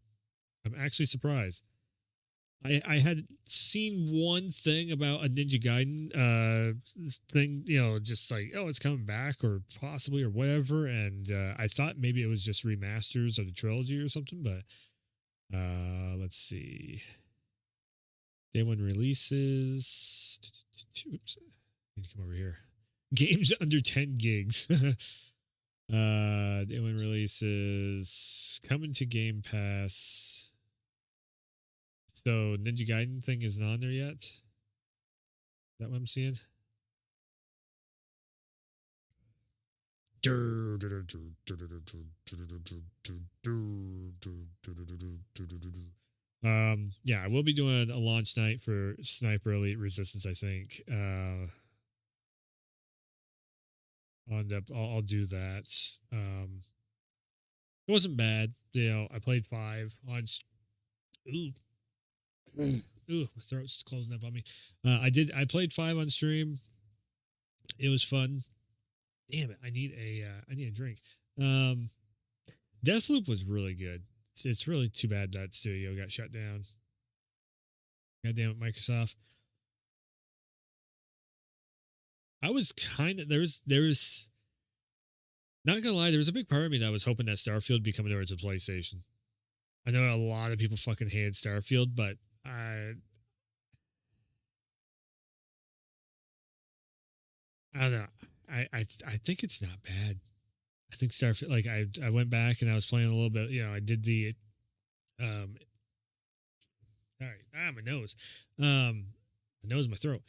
I'm actually surprised. I had seen one thing about a Ninja Gaiden thing, you know, just like, oh, it's coming back or possibly or whatever, and I thought maybe it was just remasters of the trilogy or something, but let's see. Day one releases. Oops. I need to come over here. Games under 10 gigs. Day one releases coming to Game Pass. So Ninja Gaiden thing isn't on there yet. Is that what I'm seeing? Yeah, I will be doing a launch night for Sniper Elite Resistance, I think. I'll do that. It wasn't bad. You know, I played 5 on. Ooh, my throat's closing up on me. I played 5 on stream. It was fun. Damn it! I need a drink. Deathloop was really good. It's really too bad that studio got shut down. God damn it, Microsoft. I was kind of there's not gonna lie, there was a big part of me that was hoping that Starfield would be coming over to PlayStation. I know a lot of people fucking hated Starfield, but I don't know. I think it's not bad. I think Starfield, like I went back and I was playing a little bit, you know, I did the my nose. My nose, my throat.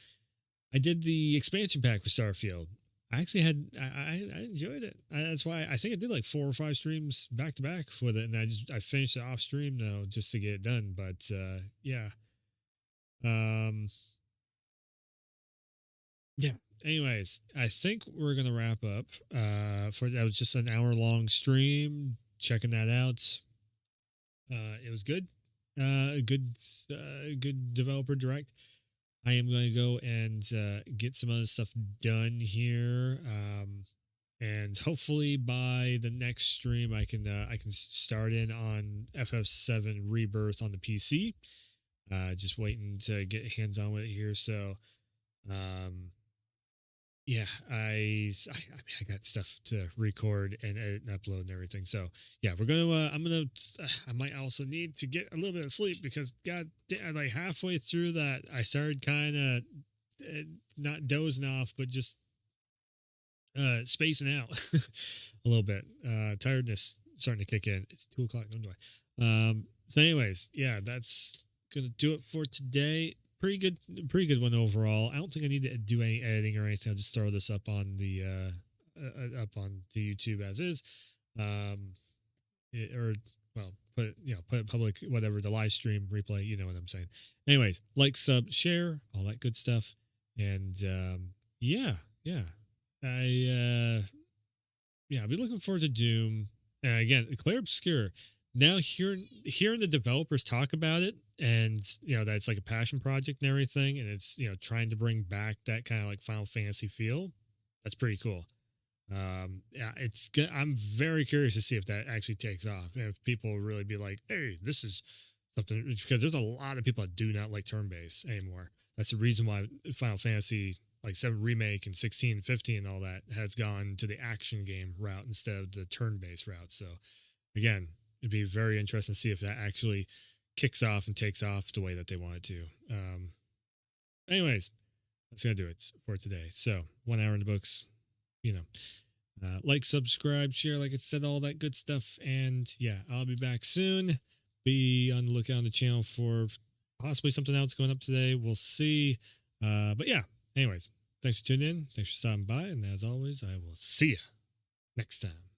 I did the expansion pack for Starfield. I actually I enjoyed it. That's why I think I did like 4 or 5 streams back to back with it, and I finished it off stream though just to get it done. But yeah. Yeah. Anyways, I think we're gonna wrap up. That was just an hour-long stream. Checking that out. It was good. a good developer direct. I am going to go and get some other stuff done here, and hopefully by the next stream I can start in on FF7 Rebirth on the PC. Just waiting to get hands on with it here. So, yeah, I got stuff to record and edit and upload and everything. So yeah, I might also need to get a little bit of sleep because like halfway through that, I started kind of not dozing off, but just spacing out a little bit. Tiredness starting to kick in. It's 2:00. No joy. So anyways, yeah, that's gonna do it for today. Pretty good one overall. I don't think I need to do any editing or anything. I'll just throw this up on the YouTube as is, put it public, whatever, the live stream replay. You know what I'm saying. Anyways, like, sub, share, all that good stuff, and yeah, I'll be looking forward to Doom. And again, Clair Obscur. Now hearing the developers talk about it, and that's like a passion project and everything, and it's trying to bring back that kind of like Final Fantasy feel. That's pretty cool. Yeah, I'm very curious to see if that actually takes off, and if people will really be like, "Hey, this is something," because there's a lot of people that do not like turn-based anymore. That's the reason why Final Fantasy like 7 remake and 16, 15, and all that has gone to the action game route instead of the turn-based route. So again, it'd be very interesting to see if that actually kicks off and takes off the way that they want it to. Anyways, that's going to do it for today. So 1 hour in the books, like, subscribe, share, like I said, all that good stuff. And yeah, I'll be back soon. Be on the lookout on the channel for possibly something else going up today. We'll see. But yeah, anyways, thanks for tuning in. Thanks for stopping by. And as always, I will see you next time.